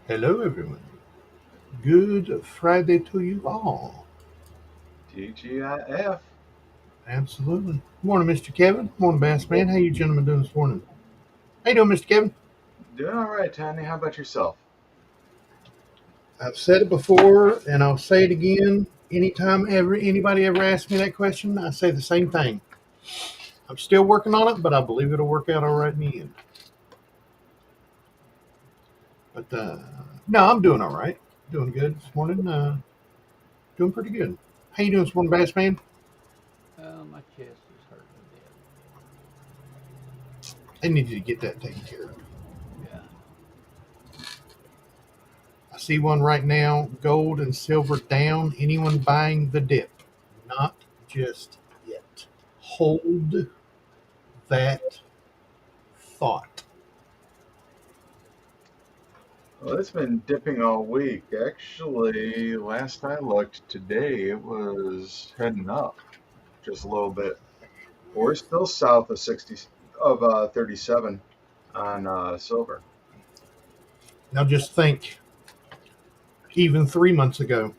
Hello, everyone. Good Friday to you all. TGIF. Absolutely. Morning, Mr. Kevin. Morning, Bass Man. How you gentlemen doing this morning? How you doing, Mr. Kevin? Doing all right, Tony. How about yourself? I've said it before, and I'll say it again. Anytime anybody ever asks me that question, I say the same thing. I'm still working on it, but I believe it'll work out all right in the end. But no, I'm doing all right. Doing good this morning. Doing pretty good. How you doing this morning, Bass Man? My chest is hurting a bit. I need you to get that taken care of. Yeah. I see one right now, gold and silver down. Anyone buying the dip? Not just yet. Hold that thought. Well, it's been dipping all week. Actually, last I looked today, it was heading up just a little bit. We're still south of 37 on silver. Now just think, even 3 months ago,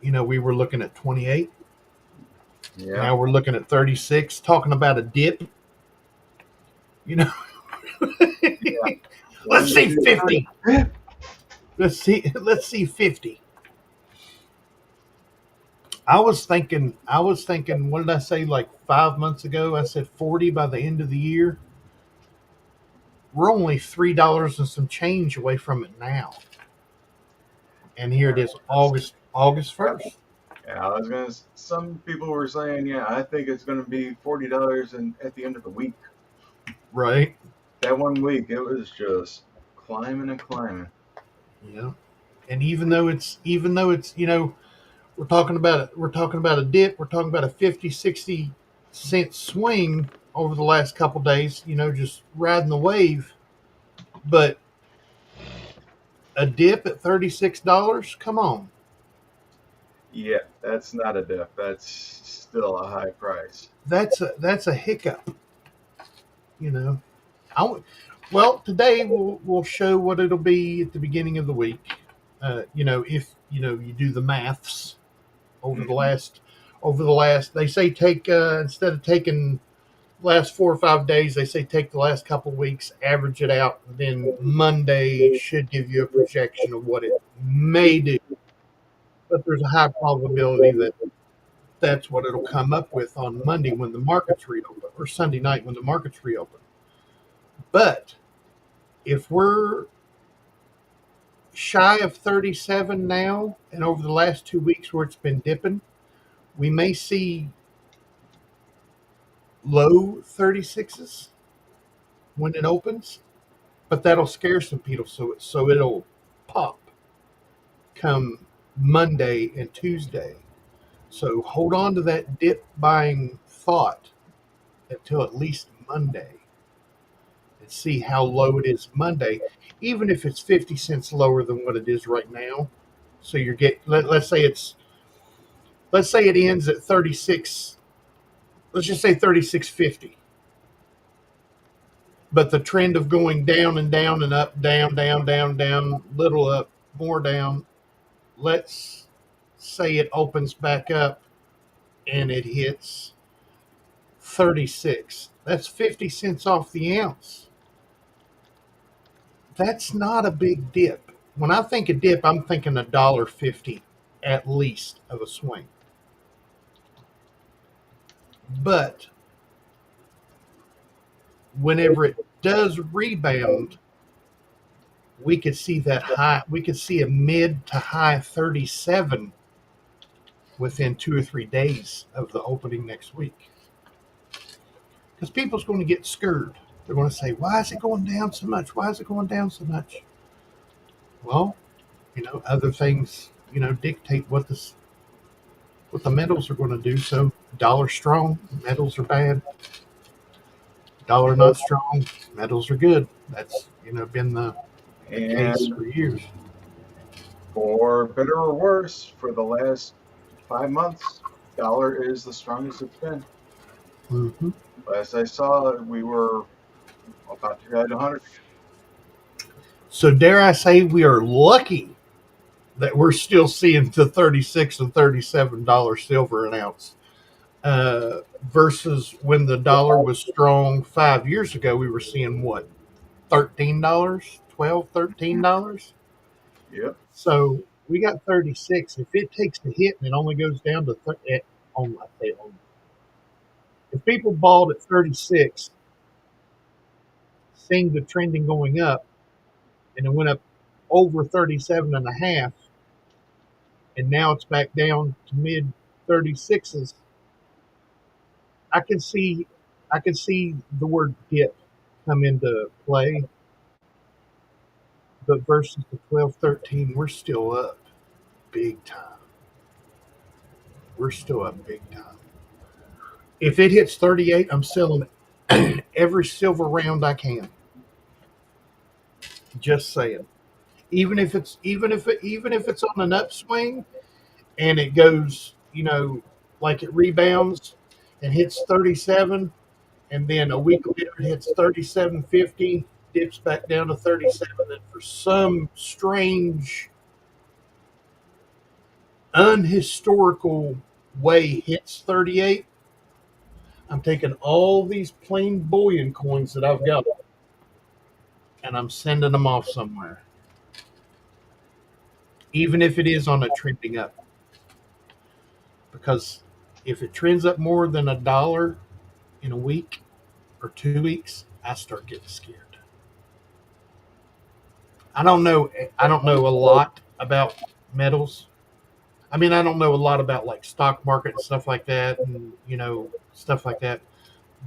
we were looking at 28. Yeah. Now we're looking at 36, talking about a dip. You know, Yeah. let's One, see two, 50. three. Let's see 50. I was thinking, what did I say like 5 months ago? I said 40 by the end of the year. We're only $3 and some change away from it now. And here it is, August 1st. Yeah, I was gonna. Some people were saying, yeah, I think it's gonna be $40 and at the end of the week. Right? That one week, it was just climbing and climbing. Yeah. And even though it's we're talking about a dip, we're talking about a 50, 60 cent swing over the last couple days, just riding the wave. But a dip at $36, come on. Yeah, that's not a dip. That's still a high price. That's a hiccup, you know. I w- well, today we'll show what it'll be at the beginning of the week. If you do the maths over the Mhm. last they say take instead of taking last 4 or 5 days, they say take the last couple of weeks, average it out, and then Monday should give you a projection of what it may do. But there's a high probability that that's what it'll come up with on Monday when the markets reopen, or Sunday night when the markets reopen. But if we're shy of 37 now, and over the last 2 weeks where it's been dipping, we may see low 36s when it opens, but that'll scare some people. So it'll pop come Monday and Tuesday. So hold on to that dip buying thought until at least Monday and see how low it is Monday, even if it's 50 cents lower than what it is right now. So you're let's say it ends at 36. Let's just say 36.50. But the trend of going down and down and up, down, down, down, down, little up, more down. Let's say it opens back up and it hits 36. That's 50 cents off the ounce. That's not a big dip. When I think of dip, I'm thinking $1.50 at least of a swing. But whenever it does rebound, we could see a mid to high 37 within 2 or 3 days of the opening next week. Because people's going to get scared. They're going to say, why is it going down so much? Why is it going down so much? Well, other things, dictate what the metals are going to do. So dollar strong, metals are bad. Dollar not strong, metals are good. That's been the case And for years. for better or worse, for the last 5 months, dollar is the strongest it's been. Hmm. Last I saw, we were about to head 100 again. So dare I say we are lucky that we're still seeing the $36 and $37 silver an ounce. Versus when the dollar was strong 5 years ago, we were seeing what, $13, 12, $13. Yep. So we got 36. If it takes the hit and it only goes down to I say only. If people bought at 36, seeing the trending going up, and it went up over 37 and a half, and now it's back down to mid 36s, I can see the word dip come into play. But versus the 12, 13, we're still up big time. We're still up big time. If it hits 38, I'm selling every silver round I can. Just saying. Even if it's on an upswing and it goes, like it rebounds and hits 37, and then a week later it hits 37.50, dips back down to 37, and for some strange unhistorical way hits 38, I'm taking all these plain bullion coins that I've got and I'm sending them off somewhere, even if it is on a trending up. Because if it trends up more than $1 in a week or 2 weeks, I start getting scared. I don't know. I don't know a lot about metals. I mean, I don't know a lot about like stock market and stuff like that, and stuff like that.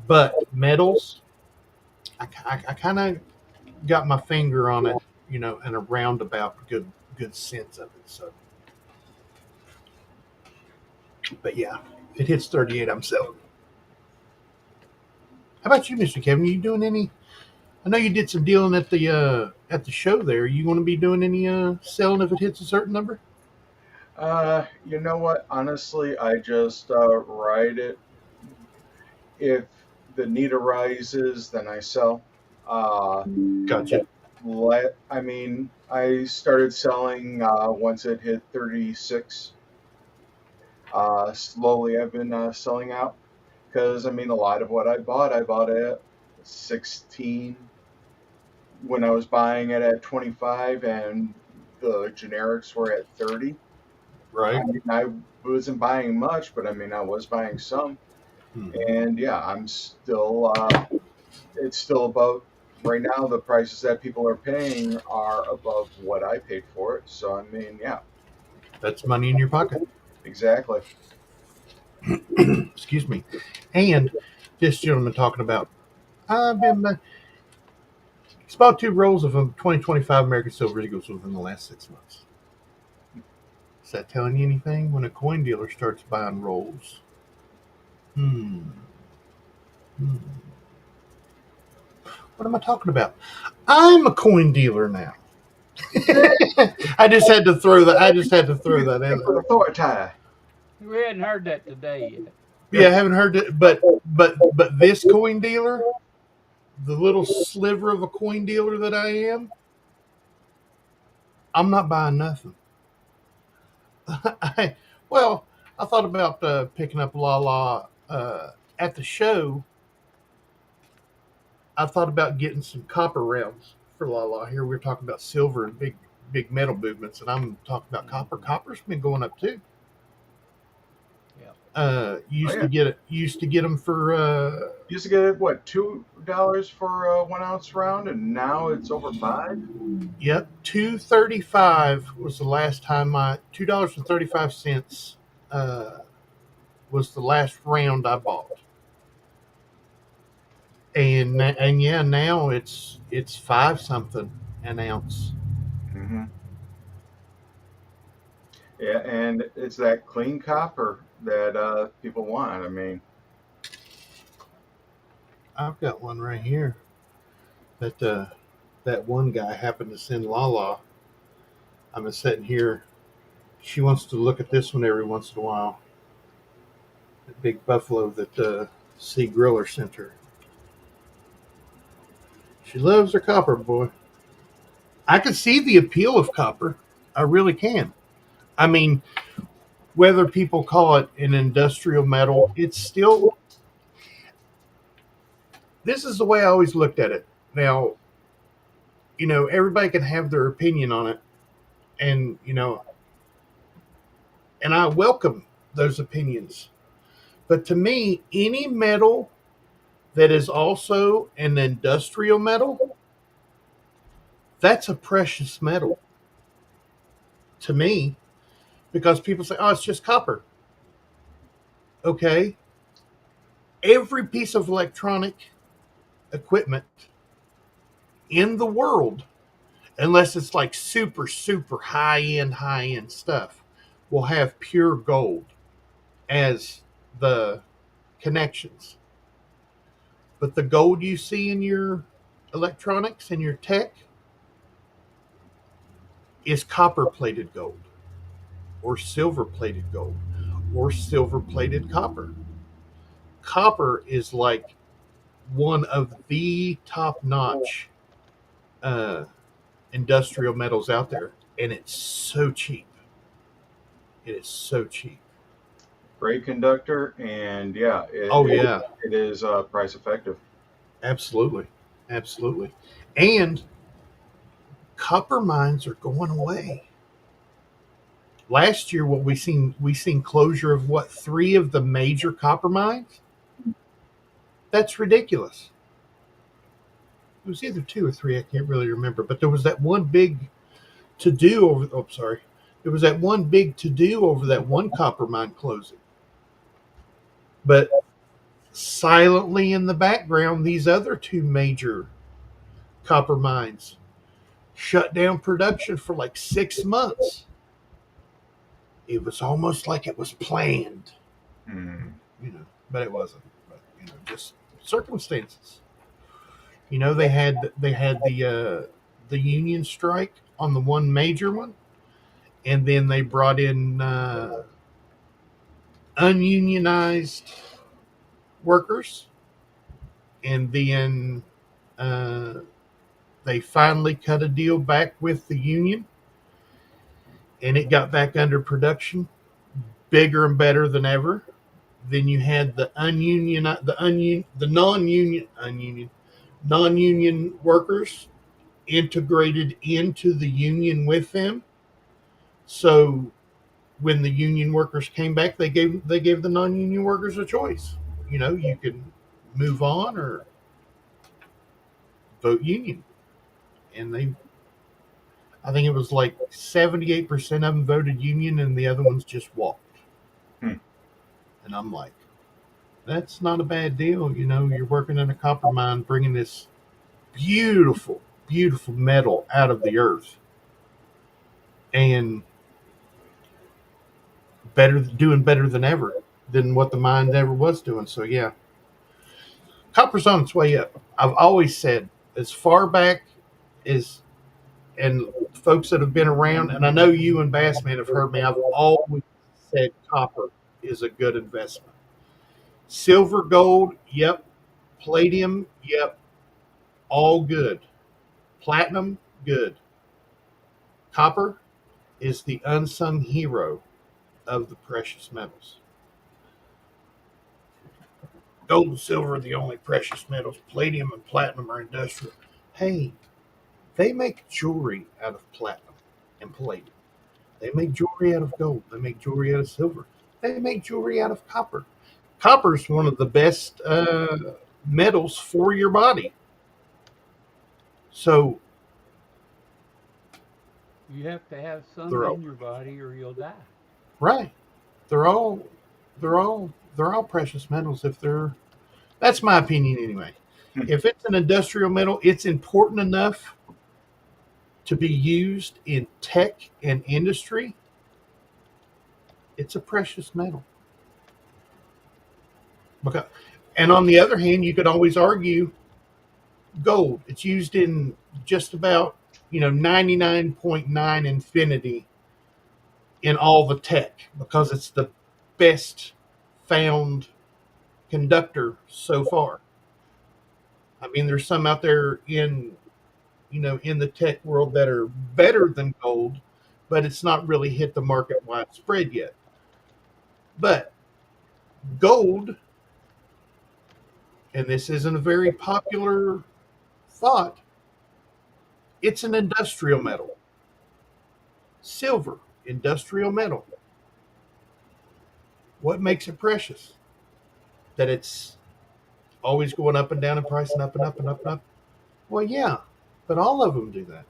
But metals, I kind of got my finger on it, in a roundabout good sense of it. So, but yeah, it hits 38. I'm selling. How about you, Mr. Kevin? Are you doing any? I know you did some dealing at the show there. You want to be doing any selling if it hits a certain number? You know what? Honestly, I just ride it. If the need arises, then I sell. Uh, Gotcha. I mean, I started selling once it hit 36. Slowly, I've been selling out because I mean, a lot of what I bought at 16 when I was buying it at 25, and the generics were at 30. I Right. mean, I wasn't buying much, but I mean, I was buying some. Hmm. And yeah, I'm still, it's still above, right now, the prices that people are paying are above what I paid for it. So, I mean, yeah, That's money in your pocket. exactly. Excuse me. And this gentleman talking about, I've been, he's bought 2 rolls of 2025 American Silver Eagles within the last 6 months. Is that telling you anything? When a coin dealer starts buying rolls, hmm, hmm. What am I talking about? I'm a coin dealer now. I just had to throw that. I just had to throw that in For there. the thought tie. We hadn't heard that today yet. Yeah, I haven't heard it, but this coin dealer, the little sliver of a coin dealer that I am, I'm not buying nothing. I, well, I thought about picking up Lala at the show. I thought about getting some copper rounds for Lala. Here we're talking about silver and big metal movements, and I'm talking about copper. Mhm. Copper's been going up too. Yep. Oh, Used yeah. to get it. Used to get them for Used to get it, what, $2 for a 1 ounce round, and now it's over 5? yep, 2.35 was the last time I $2.35 uh, was the last round I bought, and yeah, now it's 5 something an ounce. Hmm. Yeah, and it's that clean copper that people want. I mean, I've got one right here that that one guy happened to send Lala. I'm sitting here. She wants to look at this one every once in a while. The big buffalo that C Griller sent her. She loves her copper, boy. I can see the appeal of copper. I really can. I mean, whether people call it an industrial metal, it's still, this is the way I always looked at it. Now, everybody can have their opinion on it, and, and I welcome those opinions. But to me, any metal that is also an industrial metal, that's a precious metal to me, because people say, oh, it's just copper. Okay. Every piece of electronic equipment in the world, unless it's like super, super high end stuff, will have pure gold as the connections. But the gold you see in your electronics and your tech is copper plated gold, or silver plated gold, or silver plated copper. Copper is like one of the top notch uh, industrial metals out there, and it's so cheap. It is so cheap. Great conductor, and yeah, Oh yeah, it is price effective. absolutely, absolutely. And copper mines are going away. Last year, what we seen closure of what, three of the major copper mines. That's ridiculous. It was either two or three. I can't really remember, but there was that one big to do over. Oh, sorry. There was that one big to do over that one copper mine closing. But silently in the background, these other two major copper mines shut down production for like 6 months. It was almost like it was planned, Hmm. but it wasn't. But just circumstances. They had the union strike on the one major one, and then they brought in ununionized workers, and then uh, they finally cut a deal back with the union, and it got back under production, bigger and better than ever. Then you had the non-union workers integrated into the union with them. So when the union workers came back, they gave the non-union workers a choice. You can move on or vote union, and I think it was like 78% of them voted union, and the other ones just walked. Hmm. And I'm like, that's not a bad deal. You're working in a copper mine, bringing this beautiful, beautiful metal out of the earth, and doing better than ever than what the mine ever was doing. So yeah, copper's on its way up. I've always said, as far back as, and folks that have been around, and I know you and Bassman have heard me, I've always said copper is a good investment. Silver, gold, yep. Palladium, yep. All good. Platinum, good. Copper is the unsung hero of the precious metals. Gold and silver are the only precious metals. Palladium and platinum are industrial. Hey, they make jewelry out of platinum and palladium. They make jewelry out of gold. They make jewelry out of silver. They make jewelry out of copper. Copper is one of the best metals for your body. So You have to have some they're all in your body or you'll die. right. They're all they're all precious metals if they're. That's my opinion anyway. Hmm. If it's an industrial metal, it's important enough to be used in tech and industry. It's a precious metal. Because, and on the other hand, you could always argue gold. It's used in just about 99.9 infinity in all the tech, because it's the best found conductor so far. I mean, there's some out there in in the tech world that are better than gold, but it's not really hit the market widespread yet. But gold, and this isn't a very popular thought, it's an industrial metal. Silver, industrial metal. What makes it precious? That it's always going up and down in price and up and up and up and up. Well, yeah, but all of them do that.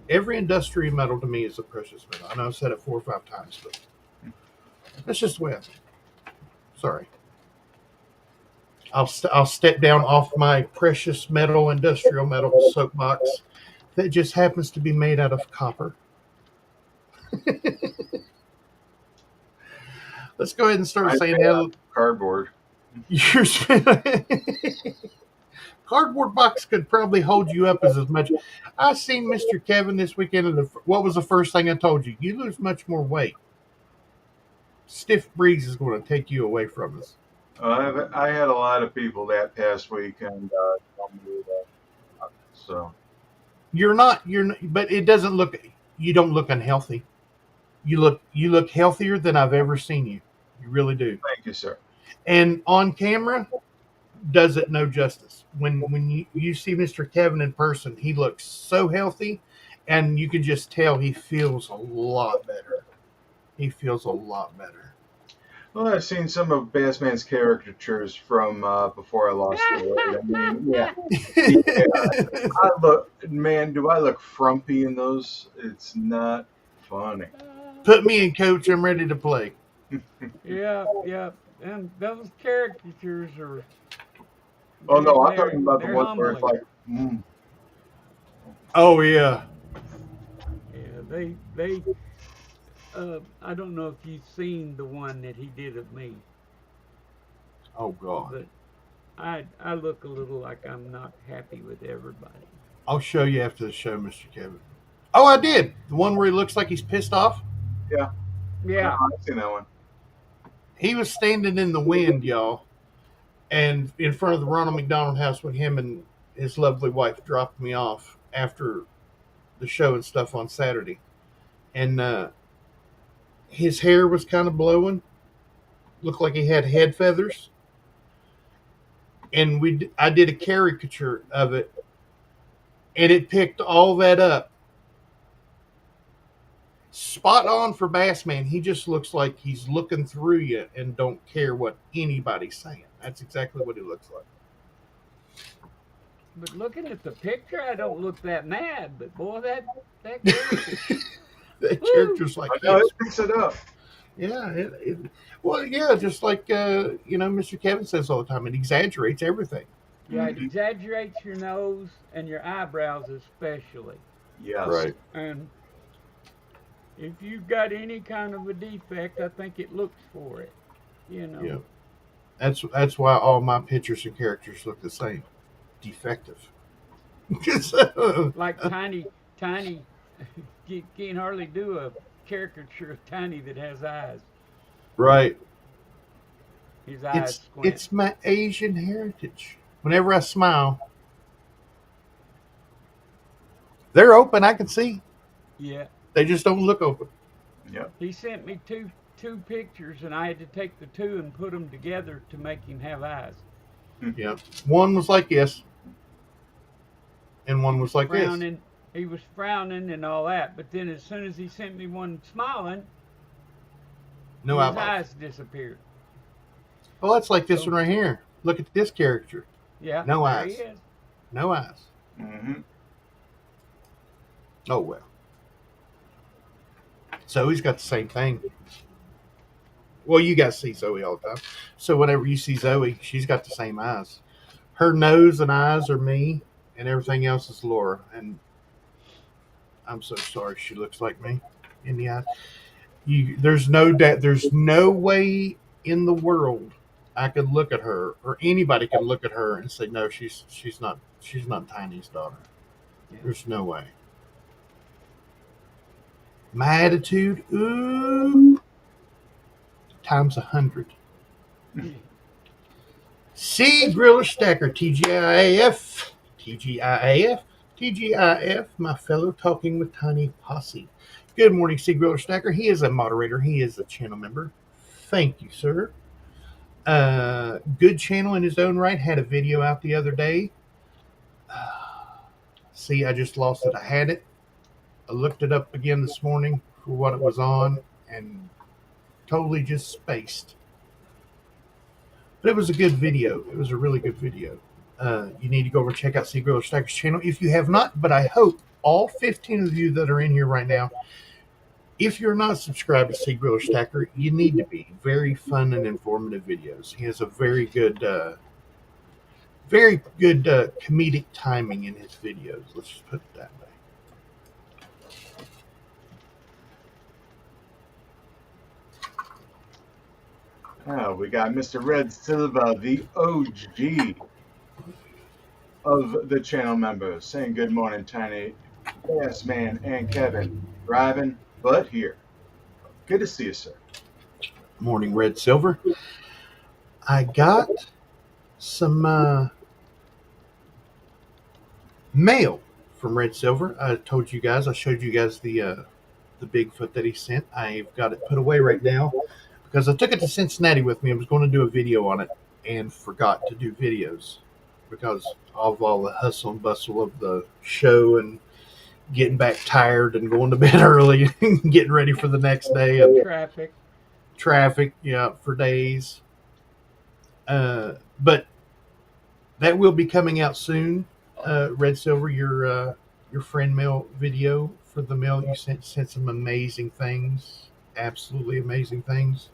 Every industrial metal to me is a precious metal. I know I've said it 4 or 5 times, but that's just the way I think. Sorry. I'll step down off my precious metal, industrial metal soapbox that just happens to be made out of copper. Let's go ahead and start saying hello. Cardboard. Cardboard box could probably hold you up as much. I seen Mr. Kevin this weekend, and what was the first thing I told you? You lose much more weight. Stiff breeze is going to take you away from us. I had a lot of people that past weekend tell me that. So You're not, but it doesn't look. You don't look unhealthy. You look healthier than I've ever seen you. You really do. thank you, sir. And on camera, does it no justice. When you see Mr. Kevin in person, he looks so healthy, and you can just tell he feels a lot better. He feels a lot better. Well, I've seen some of Bassman's caricatures from before I lost the weight. I mean, yeah. Do I look frumpy in those? It's not funny. Put me in, coach. I'm ready to play. Yeah, yeah. And those caricatures are. Oh no, I'm they're- talking about the they're ones where it's humbling. like, Oh yeah. Yeah, they. I don't know if you've seen the one that he did of me, Oh god. but I look a little like I'm not happy with everybody. I'll show you after the show, Mr. Kevin. Oh, I did. The one where he looks like he's pissed off. Yeah, I've seen that one. He was standing in the wind, y'all, and in front of the Ronald McDonald House when him and his lovely wife dropped me off after the show and stuff on Saturday. And his hair was kind of blowing. Looked like he had head feathers. And I did a caricature of it, and it picked all that up. Spot on for Bassman. He just looks like he's looking through you and don't care what anybody's saying. That's exactly what he looks like. but looking at the picture, I don't look that mad. But boy, that character. That Woo! character's like No, this. it picks it up. Yeah. Well, yeah, just like, Mr. Kevin says all the time, it exaggerates everything. Yeah, it exaggerates your nose and your eyebrows especially. Yes. And if you've got any kind of a defect, I think it looks for it. Yeah. That's why all my pictures and characters look the same. Defective. Like Tiny, can't hardly do a caricature of Tiny that has eyes. Right. His eyes It's squint. it's my Asian heritage. Whenever I smile, they're open. I can see. Yeah. They just don't look open. Yep. He sent me two pictures, and I had to take the two and put them together to make him have eyes. Yeah. One was like this, and one was like this. Frowning. He was frowning and all that, but then as soon as he sent me one smiling, No his eyeballs. eyes disappeared. Well, that's like this So- one right here. Look at this character. Yeah. No there eyes. He is. No eyes. Mm-hmm. Oh well. Zoe's got the same thing. Well, you guys see Zoe all the time. So whenever you see Zoe, she's got the same eyes. Her nose and eyes are me, and everything else is Laura. And I'm so sorry she looks like me in the eyes. There's no way in the world I could look at her, or anybody can look at her and say, no, she's not Tiny's daughter. Yeah. There's no way. My attitude, ooh, times 100. C Griller Stacker, TGIAF, TGIAF, TGIF, my fellow Talking with Tiny Posse. Good morning, Sea Griller Stacker. He is a moderator. He is a channel member. Thank you, sir. Good channel in his own right. Had a video out the other day. See, I just lost it. I had it. I looked it up again this morning for what it was on and totally just spaced. But it was a good video. It was a really good video. You need to go over and check out Sea Griller Stacker's channel if you have not. But I hope all 15 of you that are in here right now, if you're not subscribed to Sea Griller Stacker, you need to be. Very fun and informative videos. He has a very good comedic timing in his videos. Let's just put it that way. We got Mr. Red Silva, the OG of the channel members, saying good morning, Tiny, Bass Man, and Kevin. Driving, but here. Good to see you, sir. Morning, Red Silver. I got some mail from Red Silver. I told you guys, I showed you guys the Bigfoot that he sent. I've got it put away right now because I took it to Cincinnati with me. I was going to do a video on it and forgot to do videos because of all the hustle and bustle of the show and getting back tired and going to bed early and getting ready for the next day. And traffic, yeah, for days. But that will be coming out soon. Red Silver, your friend mail video for the mail you sent some amazing things, absolutely amazing things.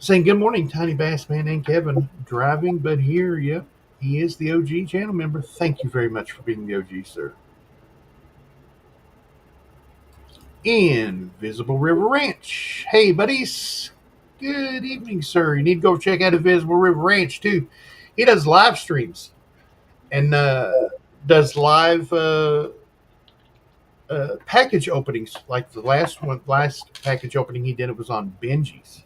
Saying good morning, Tiny Bass Man and Kevin. Driving, but here, yep, he is the OG channel member. Thank you very much for being the OG, sir. Invisible River Ranch. Hey, buddies. Good evening, sir. You need to go check out Invisible River Ranch, too. He does live streams and does live package openings. Like the last package opening he did, it was on Benji's.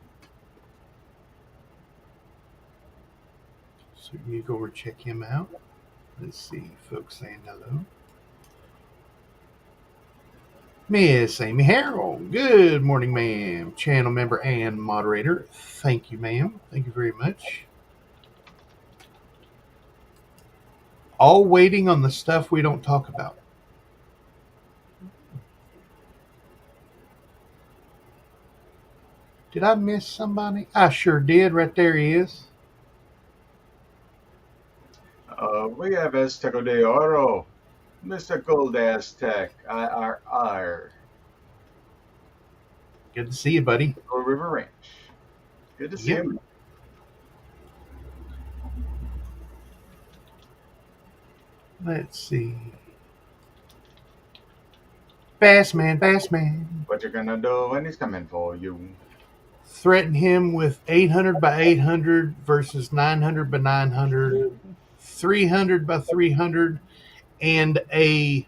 So you need to go over and check him out. Let's see, folks saying hello. Miss Amy Harrell. Good morning, ma'am. Channel member and moderator. Thank you, ma'am. Thank you very much. All waiting on the stuff we don't talk about. Did I miss somebody? I sure did. Right there he is. We have Azteco de Oro, Mr. Gold Aztec, IRR. Good to see you, buddy. River Ranch. Good to see you. Let's see. Bass Man. What you gonna do when he's coming for you? Threaten him with 800 by 800 versus 900 by 900, 300 by 300, and a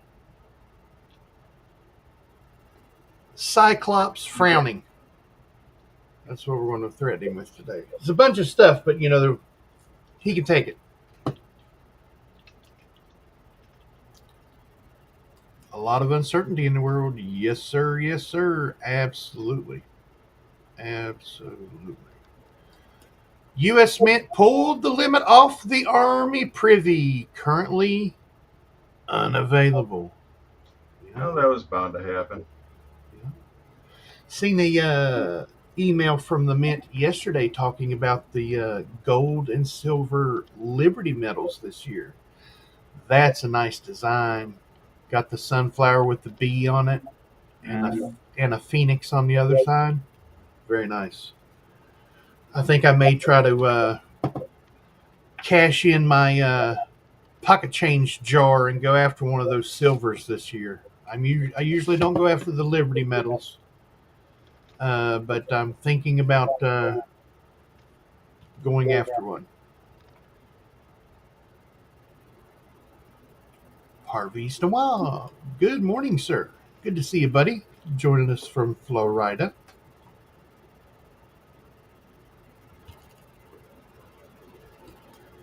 Cyclops frowning. That's what we're going to threaten him with today. It's a bunch of stuff, but, he can take it. A lot of uncertainty in the world. Yes, sir. Yes, sir. Absolutely. Absolutely. U.S. Mint pulled the limit off the Army Privy. Currently unavailable. That was bound to happen. Seen the email from the Mint yesterday talking about the gold and silver Liberty medals this year. That's a nice design. Got the sunflower with the bee on it and a phoenix on the other side. Very nice. I think I may try to cash in my pocket change jar and go after one of those silvers this year. I usually don't go after the Liberty medals, but I'm thinking about going after one. Harvey's Noir. Good morning, sir. Good to see you, buddy. Joining us from Florida.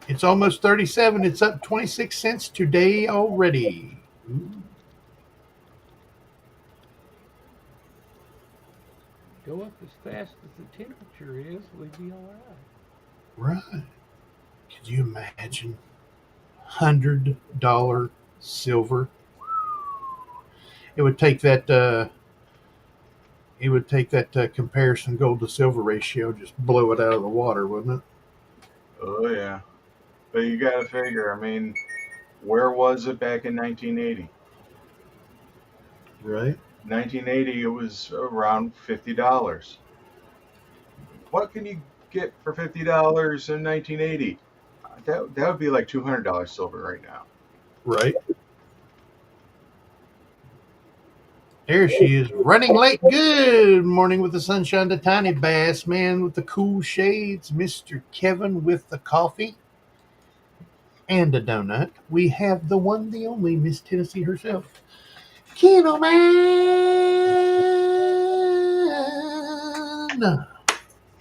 It's almost 37. It's up 26 cents today already. Ooh. Go up as fast as the temperature is, we'd be all right. Right. Could you imagine $100 silver? It would take that. Comparison gold to silver ratio, just blow it out of the water, wouldn't Oh yeah, but you got to figure. I mean, where was it back in 1980? it? Right. 1980, it was around $50. What can you get for $50 in 1980? That would be like $200 silver right now. Right. There she is, running late. Good morning with the sunshine, the tiny bass man with the cool shades, Mr. Kevin with the coffee and a donut. We have the one, the only Miss Tennessee herself, Keno Man.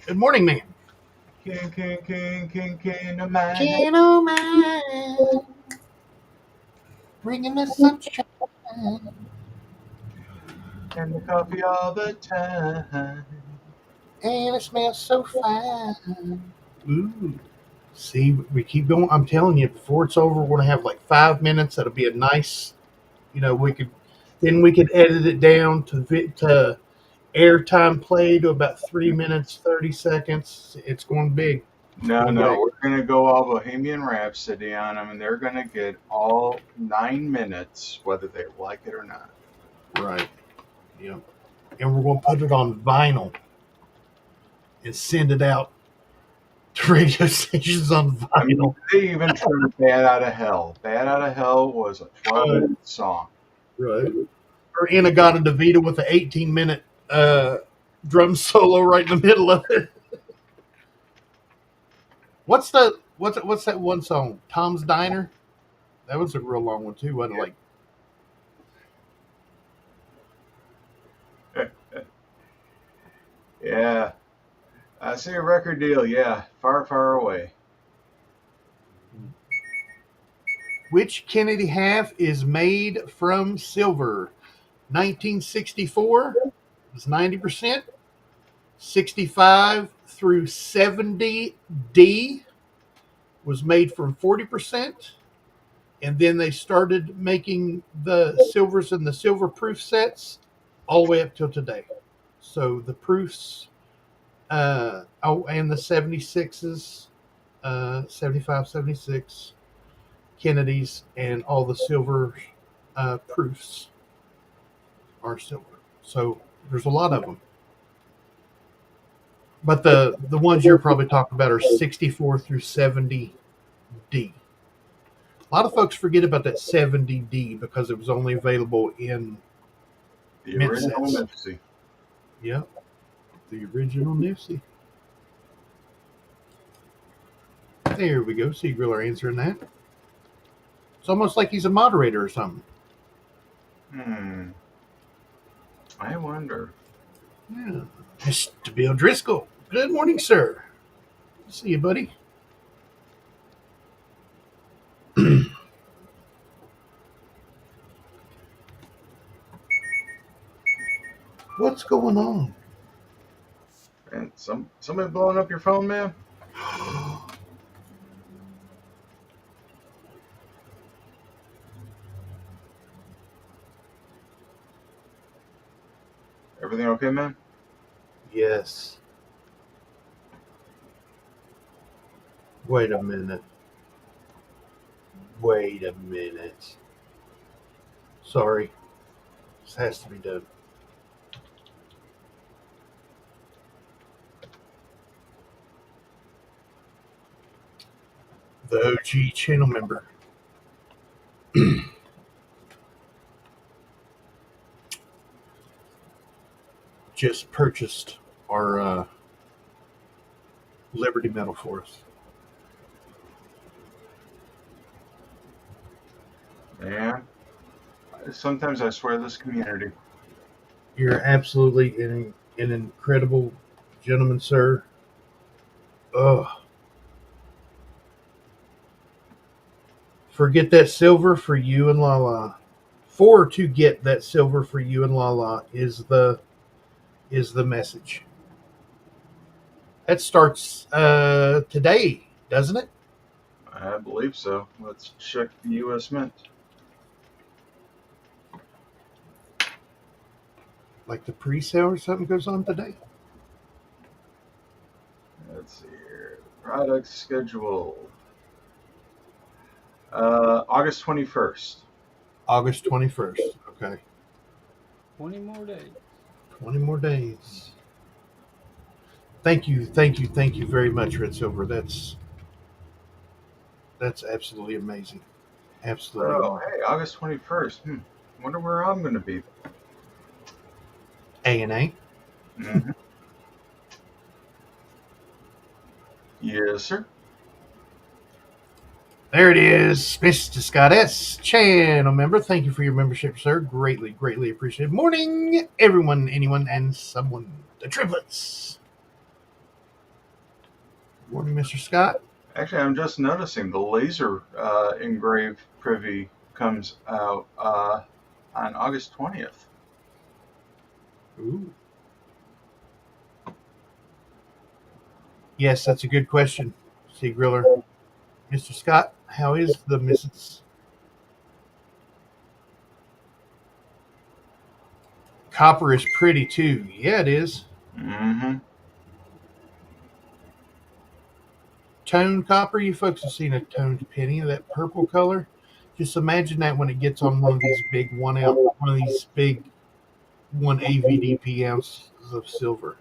Good morning, man. King of mine. Keno Man, bringing the sunshine. And the coffee all the time. And it smells so fine. Ooh. See, we keep going. I'm telling you, before it's over, we're gonna have like 5 minutes. That'll be a nice, we could edit it down to airtime play to about 3 minutes 30 seconds. It's going big. No, Gonna no, get we're going to go all Bohemian Rhapsody on them, and they're going to get all 9 minutes, whether they like it or not. right. Yeah, and we're gonna put it on vinyl and send it out to radio stations on I mean, vinyl. they even turned Bad Out of Hell. Bad Out of Hell was a 12-minute song. Right. Or Inagata DeVita with an 18-minute drum solo right in the middle of it. What's that one song? Tom's Diner. That was a real long one too, wasn't it? Like, Yeah. I see a record deal. Yeah. Far, far away. which Kennedy half is made from silver? 1964 was 90%. 65 through 70D was made from 40%. And then they started making the silvers and the silver proof sets all the way up till today. So the proofs, and the 76s, 75, 76, Kennedys, and all the silver proofs are silver. So there's a lot of them. But the ones you're probably talking about are 64 through 70D. A lot of folks forget about that 70D because it was only available in The mint original sets. Nipsey. Yep, the original Nipsey. There we go. Seagriller answering that. It's almost like he's a moderator or something. I wonder. Yeah. Mr. Bill Driscoll. Good morning, sir. See you, buddy. What's going on? And somebody blowing up your phone, man? Everything okay, man? Yes. Wait a minute. Sorry. This has to be done. The OG channel member. Just purchased our Liberty Medal for us. Yeah. Sometimes I swear this community. You're absolutely an incredible gentleman, sir. Oh, Forget that silver for you and Lala. For to get that silver for you and Lala is the message. That starts today, doesn't it? I believe so. Let's check the U.S. Mint. Like the pre-sale or something goes on today. Let's see here. Product schedule. August 21st. August 21st. Okay. 20 more days. 20 more days. Thank you very much, Red Silver. That's absolutely amazing. Absolutely So, amazing. hey, August 21st. Wonder where I'm going to be. A&A. Mm-hmm. Yes, sir. There it is, Mr. Scott S. Channel member. Thank you for your membership, sir. Greatly appreciated. Morning, everyone, anyone, and someone. The triplets. Morning, Mr. Scott. Actually, I'm just noticing the laser engraved privy comes out on August 20th. Ooh. Yes, that's a good question, Sea Griller. Mr. Scott, how is the Mrs. Copper is pretty too. Yeah, it is. Mm-hmm. Toned copper. You folks have seen a toned penny of that purple color. Just imagine that when it gets on one of these big one of these big 1 AVDP ounces of silver.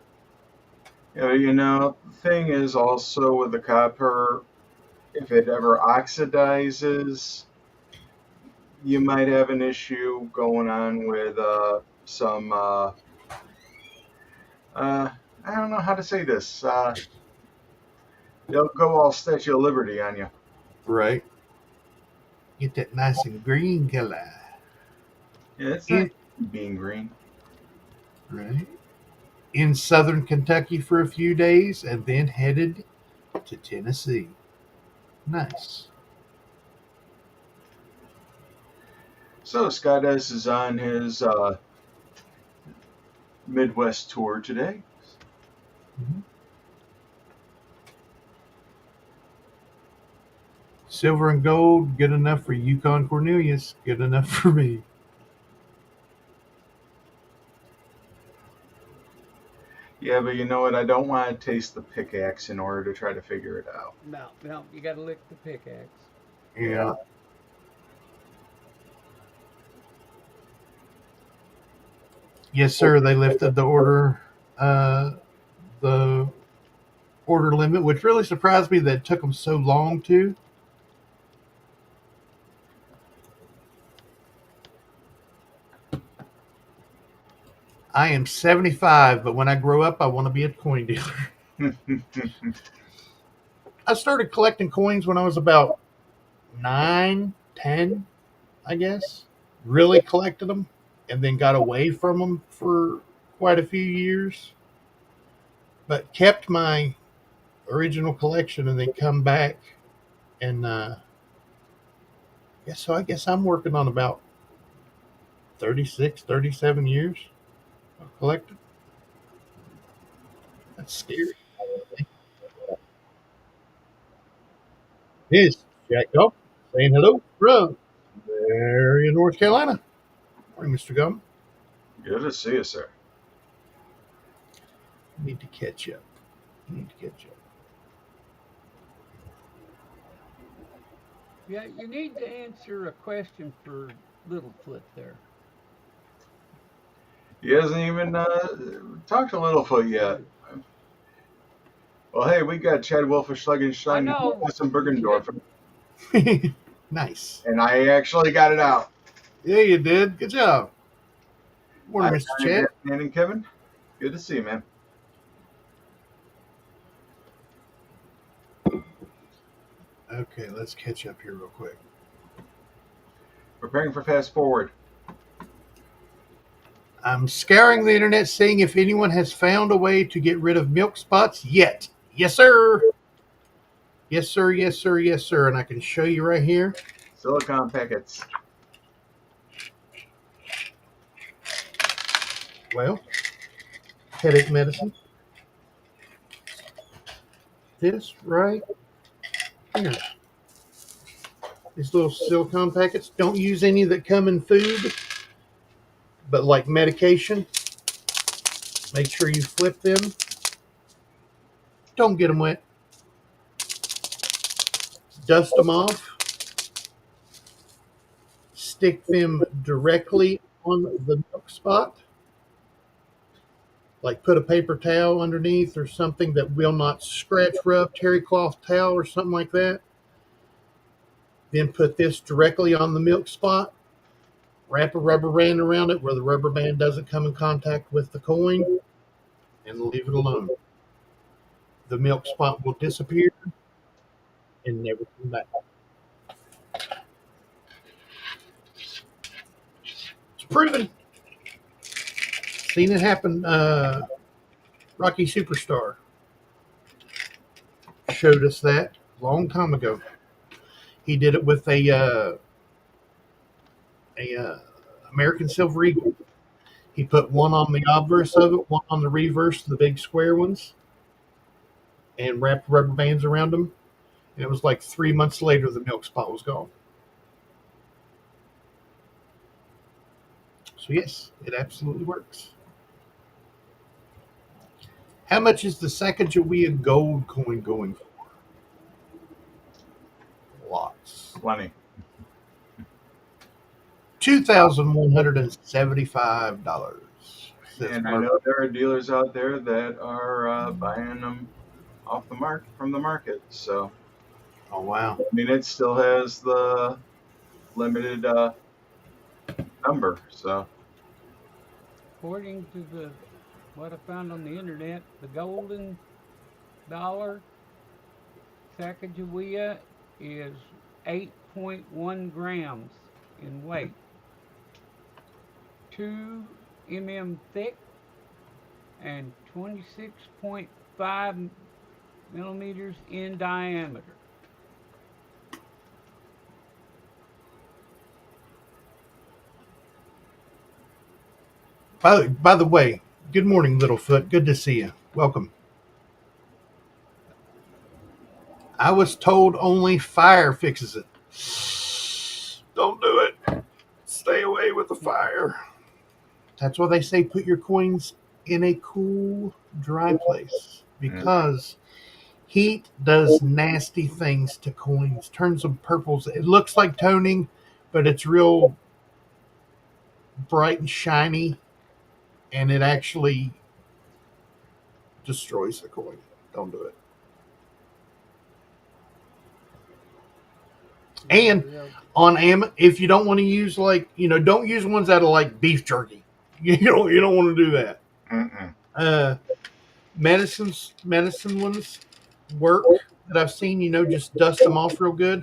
The thing is also with the copper, if it ever oxidizes, you might have an issue going on with some, I don't know how to say this. They'll go all Statue of Liberty on you. Right. Get that nice and green color. Yeah, it's not being green. Right. In southern Kentucky for a few days and then headed to Tennessee. Nice. So Scott S is on his Midwest tour today. Mm-hmm. Silver and gold, good enough for Yukon Cornelius. Good enough for me. Yeah, but you know what? I don't want to taste the pickaxe in order to try to figure it out. No, you got to lick the pickaxe. Yeah. Yes, sir. They lifted the order limit, which really surprised me that it took them so long to. I am 75, but when I grow up, I want to be a coin dealer. I started collecting coins when I was about 9, 10, I guess. Really collected them and then got away from them for quite a few years. But kept my original collection and then come back and so I guess I'm working on about 36, 37 years of collecting. That's scary. Yes, Jack Gump saying hello from there in North Carolina. Morning, Mr. Gump. Good to see you, sir. Need to catch up. Yeah, you need to answer a question for Littlefoot there. He hasn't even talked to Littlefoot yet. Well, hey, we got Chad Wolfenschlagenstein I know. and some Bergendorf. Nice. And I actually got it out. Yeah, you did. Good job. Morning, Mr. Chad. And Kevin, good to see you, man. Okay, let's catch up here real quick. Preparing for fast forward. I'm scouring the internet seeing if anyone has found a way to get rid of milk spots yet. Yes, sir. Yes, sir. And I can show you right here. Silicon packets. Well, headache medicine. This right here. These little silicone packets. Don't use any that come in food, but like medication, make sure you flip them. Don't get them wet. Dust them off. Stick them directly on the milk spot. Like put a paper towel underneath or something that will not scratch, rub, terry cloth towel or something like that. Then put this directly on the milk spot. Wrap a rubber band around it where the rubber band doesn't come in contact with the coin and leave it alone. The milk spot will disappear and never come back. It's proven. Seen it happen. Rocky Superstar showed us that a long time ago. He did it with a American Silver Eagle. He put one on the obverse of it, one on the reverse, the big square ones, and wrapped rubber bands around them. And it was like 3 months later, the milk spot was gone. So yes, it absolutely works. How much is the Sacagawea gold coin going for? Lots. Plenty. $2,175. And I know there are dealers out there that are buying them off the market from the market. So Oh wow. I mean, it still has the limited number. So According to what I found on the internet, the golden dollar Sacagawea is 8.1 grams in weight, 2 mm thick, and 26.5 millimeters in diameter. By the way, good morning, Littlefoot. Good to see you. Welcome. I was told only fire fixes it. Don't do it. Stay away with the fire. That's why they say put your coins in a cool, dry place because heat does nasty things to coins, turns them purples. It looks like toning, but it's real bright and shiny, and it actually destroys the coin. Don't do it. And on if you don't want to use don't use ones that are like beef jerky. You don't want to do that. mm-mm. Medicine ones work that I've seen. Just dust them off real good.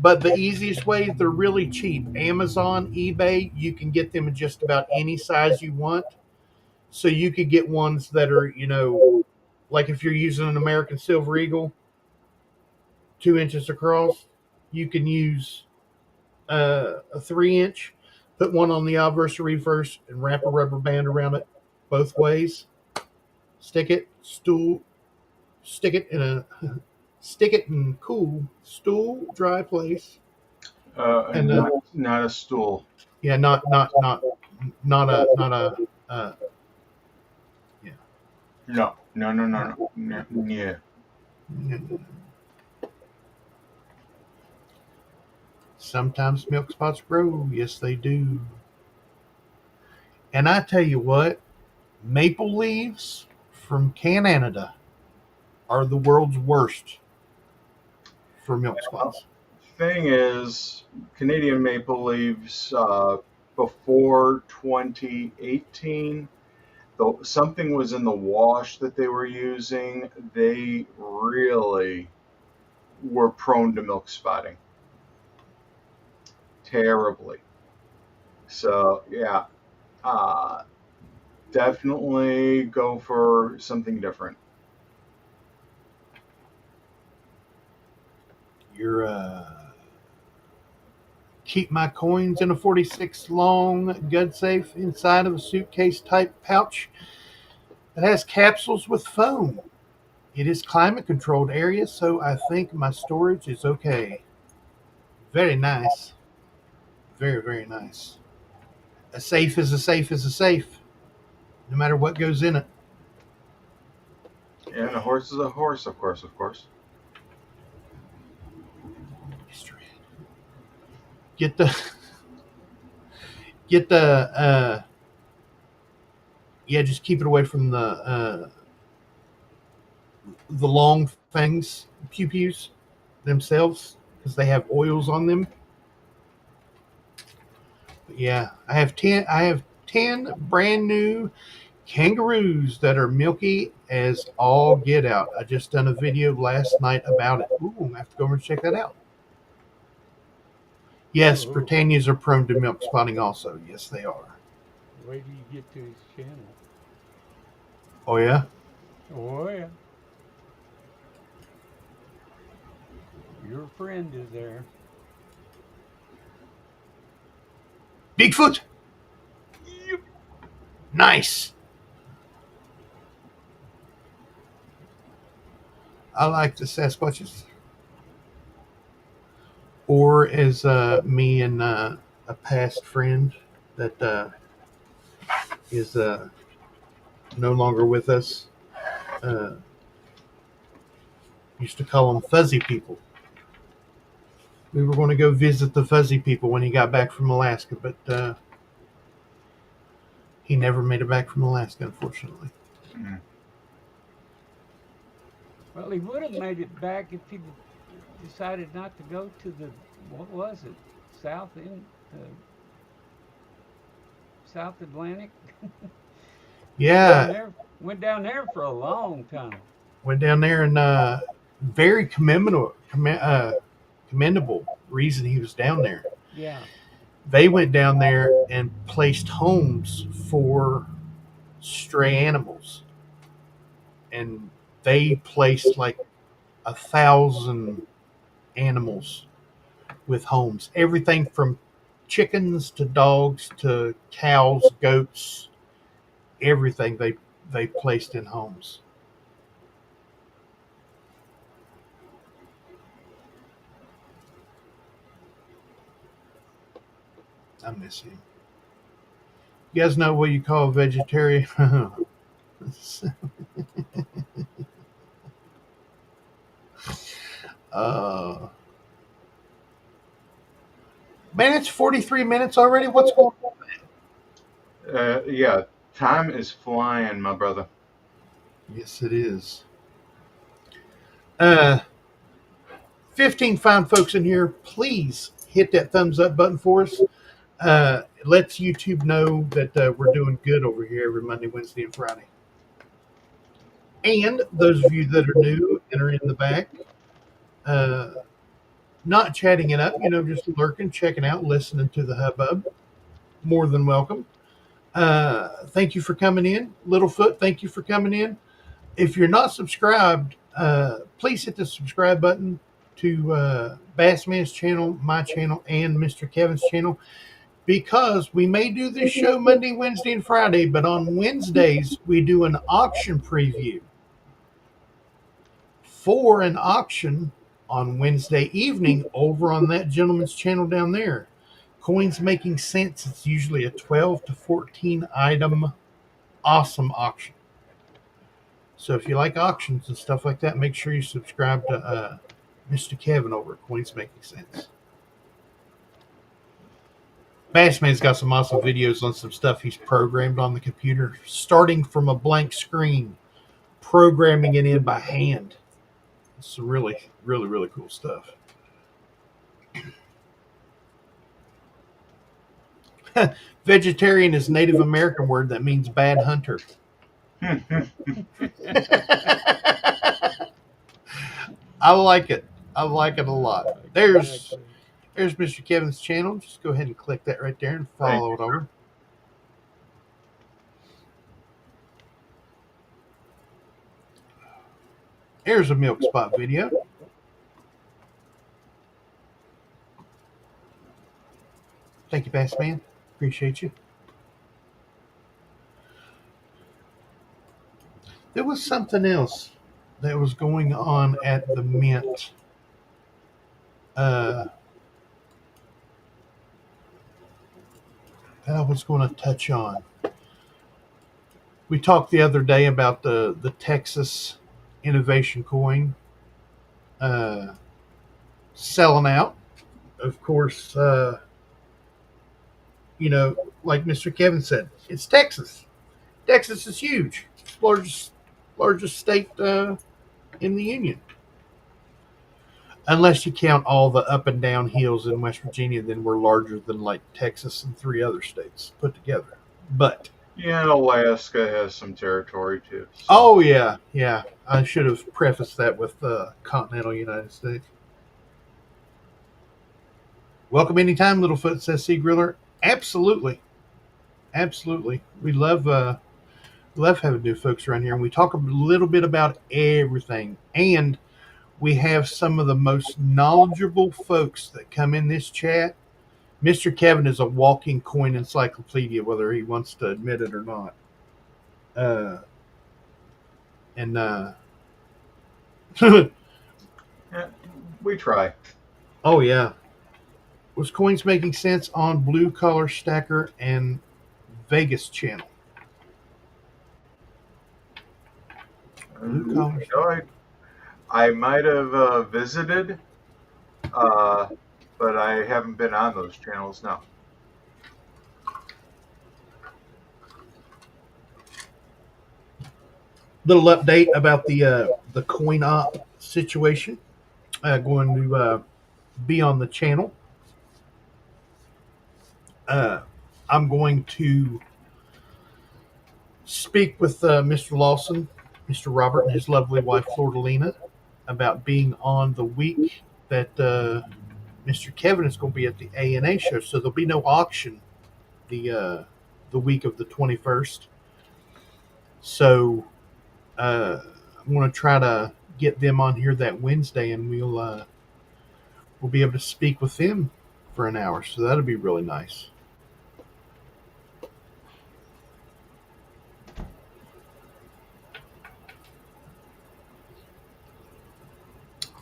But the easiest way, they're really cheap. Amazon, eBay, you can get them in just about any size you want. So you could get ones that are, like if you're using an American Silver Eagle, 2 inches across, you can use a 3 inch, put one on the obverse or reverse, and wrap a rubber band around it both ways. Stick it in cool, stool, dry place. And not a stool. Yeah, not a yeah. No. Yeah. Sometimes milk spots grow. Yes, they do. And I tell you what, maple leaves from Canada are the world's worst for milk spots. Thing is, Canadian maple leaves before 2018, though something was in the wash that they were using, they really were prone to milk spotting terribly. So yeah, uh, definitely go for something different. You're Keep my coins in a 46 long gun safe inside of a suitcase type pouch that has capsules with foam. It is climate controlled area, so I think my storage is okay. Very nice. Very, very nice. A safe is a safe is a safe, no matter what goes in it. And a horse is a horse, of course, of course. Get the get the yeah, just keep it away from the long things, pew pews themselves, because they have oils on them. But yeah, I have 10. I have 10 brand new kangaroos that are milky as all get out. I just done a video last night about it. Ooh, I have to go over and check that out. Yes, Oh, Britannias are prone to milk spotting also. Yes, they are. wait till you get to his channel. Oh yeah, Oh yeah, your friend is there. Bigfoot. Nice. I like the Sasquatches. Or as me and a past friend that is no longer with us uh, used to call them fuzzy people. We were going to go visit the fuzzy people when he got back from Alaska, but he never made it back from Alaska, unfortunately. Mm. Well, he would have made it back if he decided not to go to the, what was it, uh, South Atlantic. Went down Yeah, there. Went down there for a long time. went down there and very commendable reason he was down there. Yeah. They went down there and placed homes for stray animals, and they placed like 1,000 animals with homes. Everything from chickens to dogs to cows, goats, everything they placed in homes. I miss him. You guys know what you call a vegetarian? uh, man, it's 43 minutes already. What's going on? Yeah, time is flying, my brother. Yes, it is. Uh, 15 fine folks in here. Please hit that thumbs up button for us. It lets YouTube know that we're doing good over here every Monday, Wednesday, and Friday. And those of you that are new and are in the back, uh, not chatting it up, just lurking, checking out, listening to the hubbub, more than welcome. Thank you for coming in. Littlefoot, thank you for coming in. If you're not subscribed, please hit the subscribe button to Bassman's channel, my channel, and Mr. Kevin's channel, because we may do this show Monday, Wednesday, and Friday, but on Wednesdays we do an auction preview for an auction on Wednesday evening over on that gentleman's channel down there. Coins Making Sense. It's usually a 12 to 14 item awesome auction. So if you like auctions and stuff like that, make sure you subscribe to Mr. Kevin over at Coins Making Sense. Bassman's got some awesome videos on some stuff he's programmed on the computer, starting from a blank screen, programming it in by hand. It's really, really, really cool stuff. Vegetarian is Native American word that means bad hunter. I like it. I like it a lot. There's Mr. Kevin's channel. Just go ahead and click that right there and follow it over. Here's a milk spot video. Thank you, Bass Man. Appreciate you. There was something else that was going on at the Mint. Uh, that I was going to touch on. We talked the other day about the Texas Innovation Coin uh, selling out. Of course, like Mr. Kevin said, it's Texas. Texas is huge. It's the largest state in the union. Unless you count all the up and down hills in West Virginia, then we're larger than like Texas and three other states put together. But Yeah, Alaska has some territory too. So. oh yeah, I should have prefaced that with the continental United States. Welcome anytime, Littlefoot, says Sea Griller. Absolutely, absolutely. We love having new folks around here, and we talk a little bit about everything. And we have some of the most knowledgeable folks that come in this chat. Mr. Kevin is a walking coin encyclopedia, whether he wants to admit it or not. And Yeah, we try. oh yeah, was coins making sense on Blue Collar Stacker and Vegas channel? Blue Collar. I might have visited, but I haven't been on those channels now. Little update about the coin op situation. Going to be on the channel. I'm going to speak with Mr. Lawson, Mr. Robert, and his lovely wife, Flordalina, about being on the week that Mr. Kevin is going to be at the A&A show. So there'll be no auction the week of the 21st. So I'm going to try to get them on here that Wednesday, and we'll be able to speak with them for an hour. So that'll be really nice.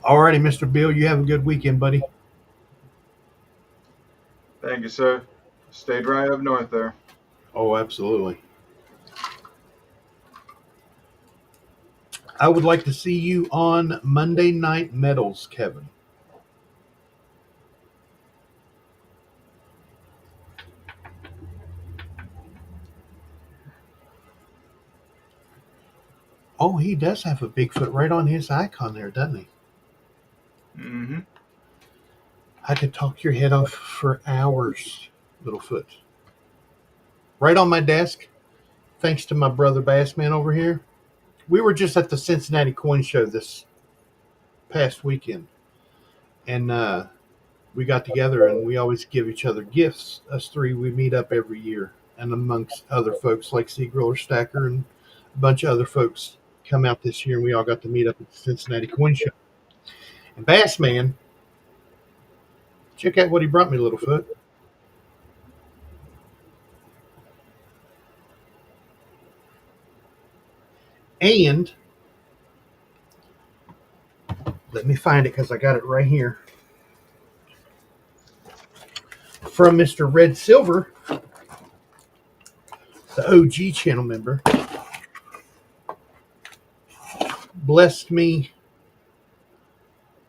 Alrighty, Mr. Bill, you have a good weekend, buddy. Thank you, sir. Stay dry up north there. Oh, absolutely. I would like to see you on Monday Night Metals, Kevin. Oh, he does have a Bigfoot right on his icon there, doesn't he? Mm-hmm. I could talk your head off for hours, Littlefoot. Right on my desk, thanks to my brother Bassman over here. We were just at the Cincinnati Coin Show this past weekend. And we got together, and we always give each other gifts. Us three, we meet up every year. And amongst other folks like Sea Griller Stacker and a bunch of other folks come out this year, and we all got to meet up at the Cincinnati Coin Show. And Bassman, check out what he brought me, Littlefoot. And let me find it because I got it right here. From Mr. Red Silver, the OG channel member, blessed me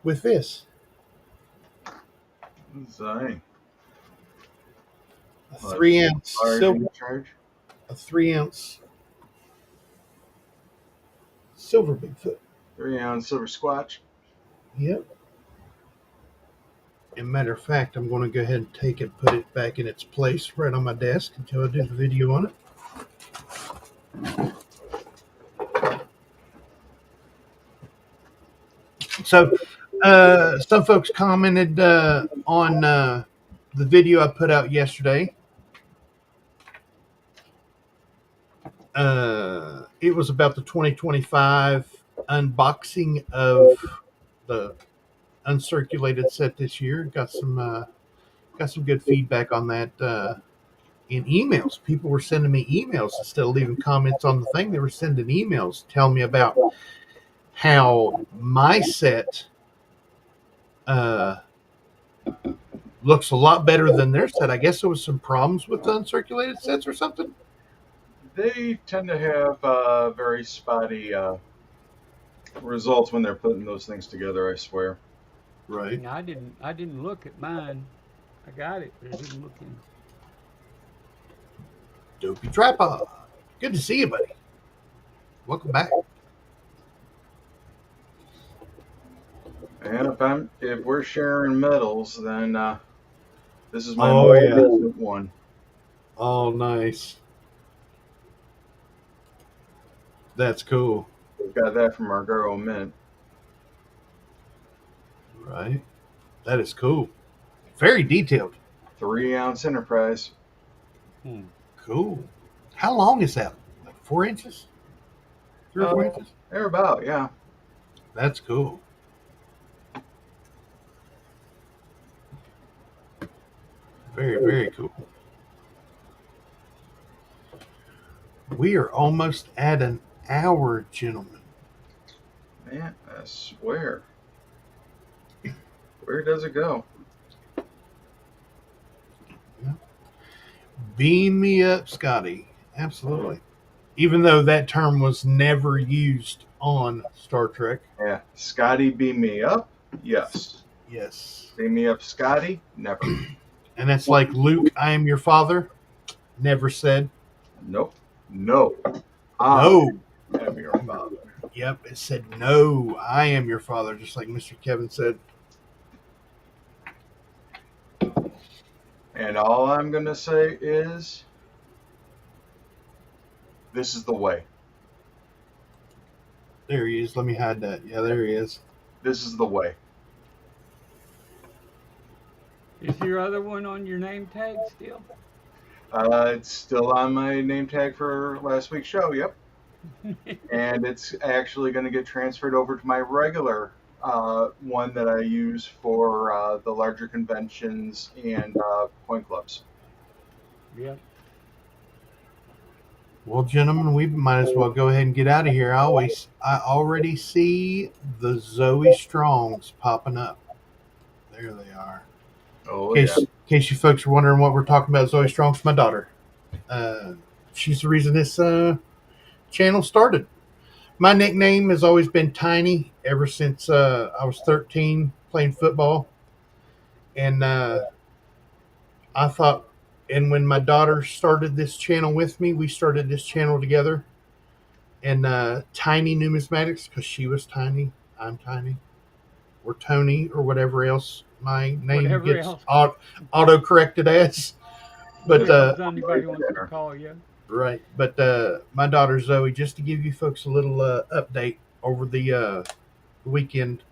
with this. Zoey. A 3 ounce silver. Charge? A 3 ounce silver Bigfoot. 3 ounce silver squatch. Yep. And matter of fact, I'm going to go ahead and take it, put it back in its place right on my desk until I do the video on it. So, some folks commented on the video I put out yesterday. It was about the 2025 unboxing of the uncirculated set this year. Got some Got some good feedback on that in emails. People were sending me emails instead of leaving comments on the thing. They were sending emails telling me about how my set uh, looks a lot better than their set. I guess there was some problems with the uncirculated sets or something. They tend to have very spotty results when they're putting those things together, I swear. Right. No, I didn't look at mine. I got it, but I didn't look in. Dopey Trapod. Good to see you, buddy. Welcome back. And if we're sharing medals, then this is my Oh, most yeah. recent one. Oh, nice. That's cool. We got that from our girl Mint. Right. That is cool. Very detailed. 3-ounce Enterprise. Cool. How long is that? Like 4 inches? 3 or 4 inches? They're about, yeah. That's cool. Very, very cool. We are almost at an hour, gentlemen. Man, I swear. Where does it go? Beam me up, Scotty. Absolutely. Even though that term was never used on Star Trek. Yeah. Scotty, beam me up? Yes. Yes. Beam me up, Scotty? Never. And that's like Luke, I am your father. Never said. Nope. No. No. I am your father. Yep, it said, no, I am your father, just like Mr. Kevin said. And all I'm going to say is, this is the way. There he is. Let me hide that. Yeah, there he is. This is the way. Is your other one on your name tag still? It's still on my name tag for last week's show, yep. And it's actually going to get transferred over to my regular one that I use for the larger conventions and point clubs. Yep. Well, gentlemen, we might as well go ahead and get out of here. I already see the Zoey Strongs popping up. There they are. Oh, In yeah. case you folks are wondering what we're talking about, Zoey Strong's my daughter. She's the reason this channel started. My nickname has always been Tiny ever since I was 13 playing football. And I thought, and when my daughter started this channel with me, we started this channel together. And Tiny Numismatics, because she was tiny, I'm tiny. Or Tony, or whatever else my name Whatever gets else. auto-corrected as. But anybody wants to call you. right. But my daughter Zoe, just to give you folks a little update over the weekend.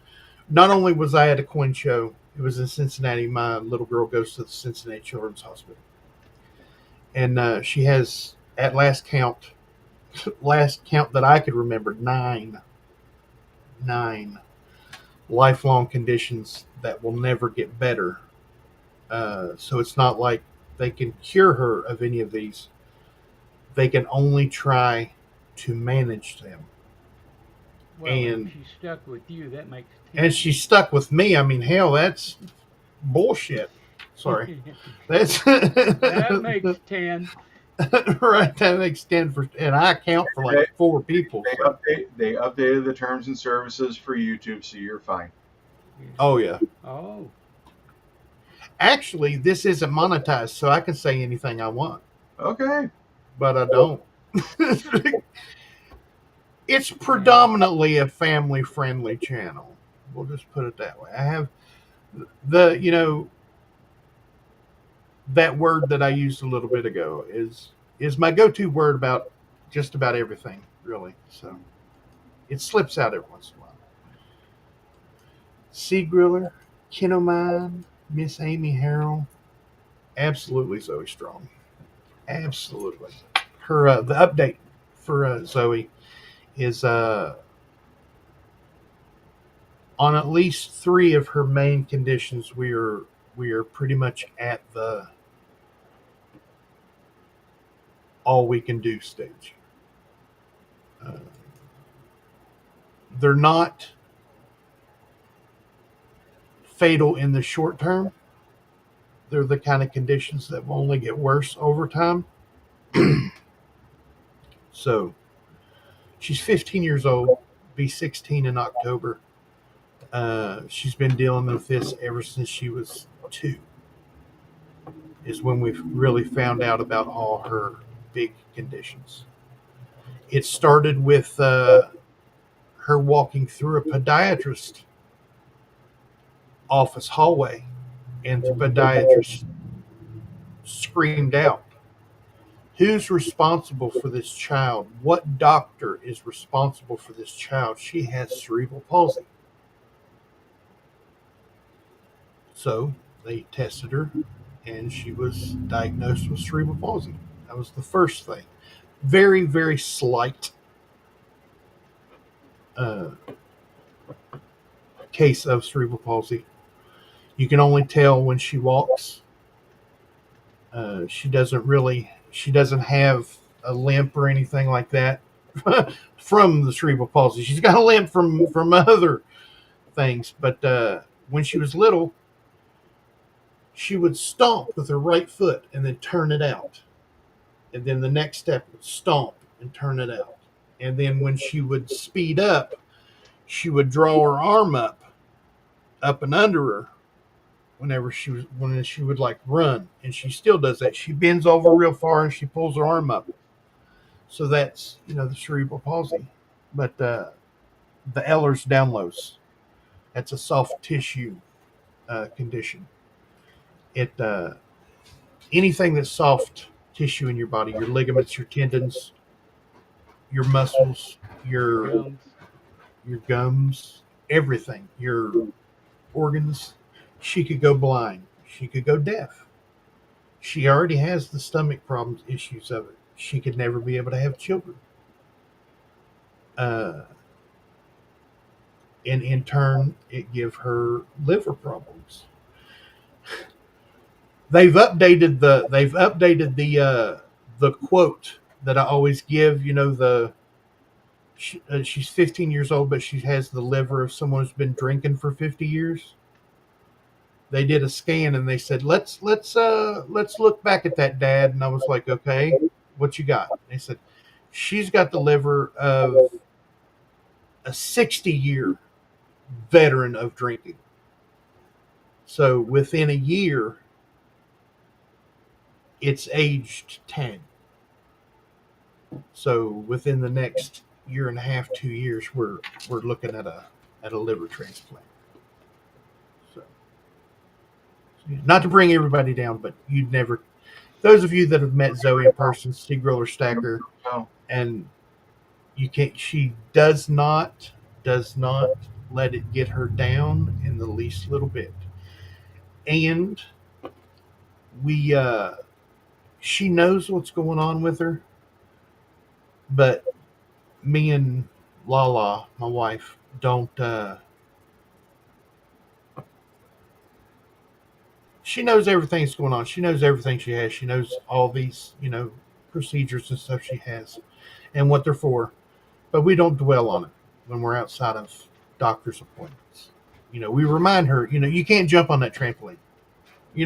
Not only was I at a coin show, it was in Cincinnati. My little girl goes to the Cincinnati Children's Hospital, and she has, at last count that I could remember, nine lifelong conditions that will never get better. So it's not like they can cure her of any of these. They can only try to manage them. Well, and if she's stuck with you, that makes 10. And she's stuck with me. I mean, hell, that's bullshit. Sorry. That's that makes 10. Right, that makes 10 for, and I account for like 4 people. So. They updated the terms and services for YouTube, so you're fine. Oh yeah. Oh. Actually, this isn't monetized, so I can say anything I want. Okay. But I don't. It's predominantly a family-friendly channel. We'll just put it that way. I have that word that I used a little bit ago is my go-to word about just about everything, really. So it slips out every once in a while. Sea Griller, Kinomine, Miss Amy Harrell, absolutely Zoey Strong. Absolutely. Her the update for Zoey is on at least 3 of her main conditions. We we are pretty much at the all we can do stage. Uh, they're not fatal in the short term. They're the kind of conditions that will only get worse over time. So she's 15 years old, be 16 in October. She's been dealing with this ever since she was 2, is when we really found out about all her big conditions. It started with her walking through a podiatrist office hallway, and the podiatrist screamed out, "Who's responsible for this child? What doctor is responsible for this child? She has cerebral palsy." So they tested her, and she was diagnosed with cerebral palsy. That was the first thing. Very, very slight uh, case of cerebral palsy. You can only tell when she walks. She doesn't have a limp or anything like that from the cerebral palsy. She's got a limp from other things, but when she was little, she would stomp with her right foot and then turn it out. And then the next step would stomp and turn it out. And then when she would speed up, she would draw her arm up and under her when she would like run, and she still does that. She bends over real far and she pulls her arm up. So that's the cerebral palsy. But the Ehlers-Danlos, that's a soft tissue condition. It anything that's soft tissue in your body, your ligaments, your tendons, your muscles, Gums. your gums, everything, your organs. She could go blind. She could go deaf. She already has the stomach problems, issues of it. She could never be able to have children. And in turn, it give her liver problems. They've updated the quote that I always give. She's 15 years old, but she has the liver of someone who's been drinking for 50 years. They did a scan and they said, let's look back at that, Dad. And I was like, okay, what you got? They said, she's got the liver of a 60-year veteran of drinking. So within a year, it's aged 10. So within the next year and a half, 2 years, we're looking at a liver transplant. So not to bring everybody down, but you'd never. Those of you that have met Zoey in person, Stigrill or Stacker, Oh, and you can't. She does not let it get her down in the least little bit, and we she knows what's going on with her, but me and Lala, my wife, don't. She knows everything that's going on. She knows everything she has. She knows all these, procedures and stuff she has and what they're for. But we don't dwell on it when we're outside of doctor's appointments. We remind her, you can't jump on that trampoline. You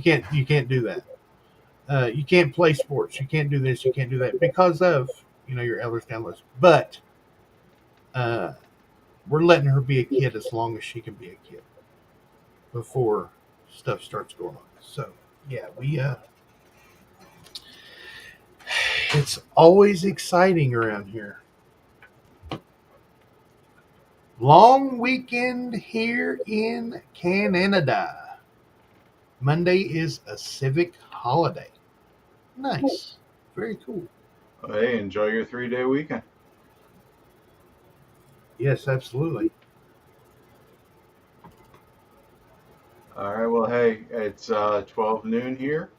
can't do that. You can't play sports. You can't do this. You can't do that because of, your Ehlers-Danlos. But we're letting her be a kid as long as she can be a kid before stuff starts going on. So yeah, it's always exciting around here. Long weekend here in Canada. Monday is a civic holiday. Nice. Very cool. hey, enjoy your 3-day weekend. Yes, absolutely. All right, well, hey, it's 12 noon here.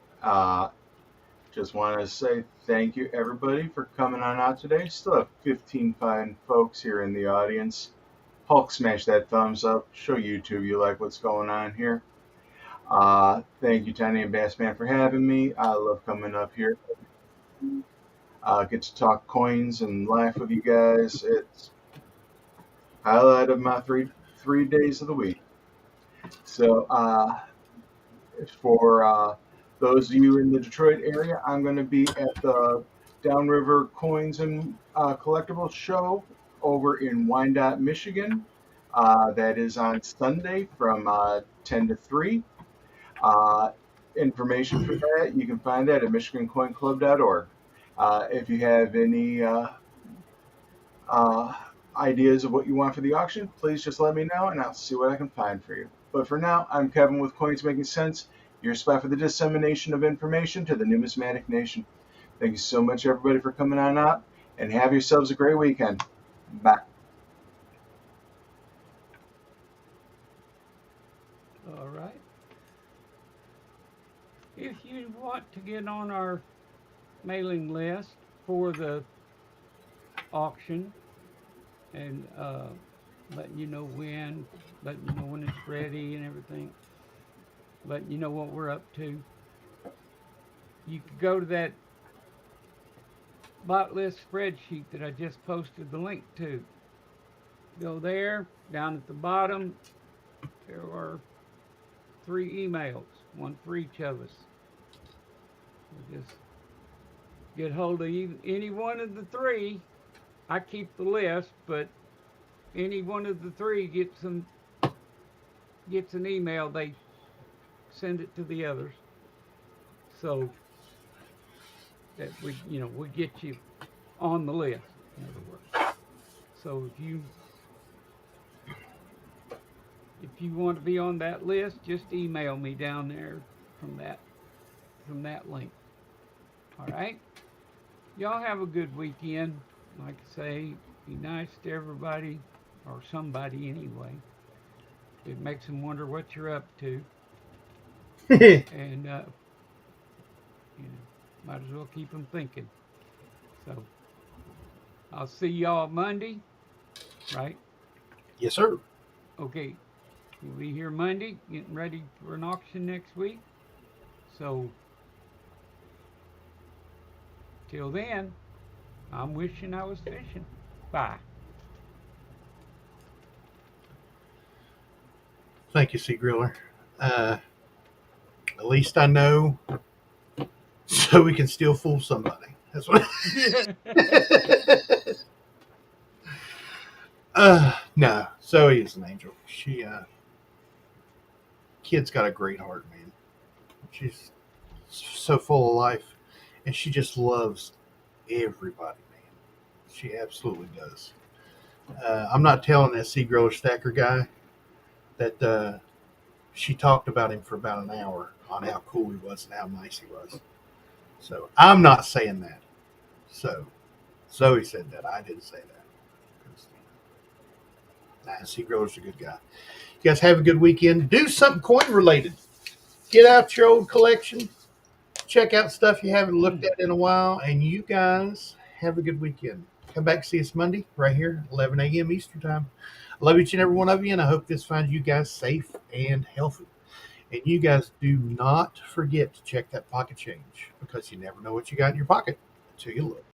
Just want to say thank you, everybody, for coming on out today. Still have 15 fine folks here in the audience. Hulk, smash that thumbs up. Show YouTube you like what's going on here. Thank you, Tiny and Bassman, for having me. I love coming up here. Get to talk coins and laugh with you guys. It's highlight of my three days of the week. So for those of you in the Detroit area, I'm going to be at the Downriver Coins and Collectibles show over in Wyandotte, Michigan. That is on Sunday from 10 to 3. Uh, Information for that you can find that at michigancoinclub.org. If you have any uh, ideas of what you want for the auction, please just let me know and I'll see what I can find for you. But for now, I'm Kevin with Coins Making Sense, your spot for the dissemination of information to the numismatic nation. Thank you so much, everybody, for coming on out, and have yourselves a great weekend. Bye. All right. If you want to get on our mailing list for the auction and letting you know letting you know when it's ready and everything, letting you know what we're up to, you could go to that bot list spreadsheet that I just posted the link to. Go there, down at the bottom, there are 3 emails, one for each of us. We'll just get hold of any one of the 3. I keep the list, but any one of the 3 gets an email. They send it to the others, so that we get you on the list. In other words, so if you want to be on that list, just email me down there from that link. All right. Y'all have a good weekend. Like I say, be nice to everybody, or somebody anyway. It makes them wonder what you're up to, and might as well keep them thinking. So I'll see y'all Monday, right? Yes, sir. Okay, we'll be here Monday, getting ready for an auction next week. So till then, I'm wishing I was fishing. Bye. Thank you, Sea Griller. At least I know so we can still fool somebody. That's what. No, Zoe is an angel. She, kid's got a great heart, man. She's so full of life, and she just loves everybody, man. She absolutely does. I'm not telling that Sea Griller Stacker guy that she talked about him for about an hour on how cool he was and how nice he was. So I'm not saying that. So Zoe said that. I didn't say that. 'Cause, nah, Sea Griller's a good guy. You guys have a good weekend. Do something coin related. Get out your old collection. Check out stuff you haven't looked at in a while. And you guys have a good weekend. Come back see us Monday right here, 11 a.m. Eastern Time. I love each and every one of you, and I hope this finds you guys safe and healthy. And you guys do not forget to check that pocket change because you never know what you got in your pocket until you look.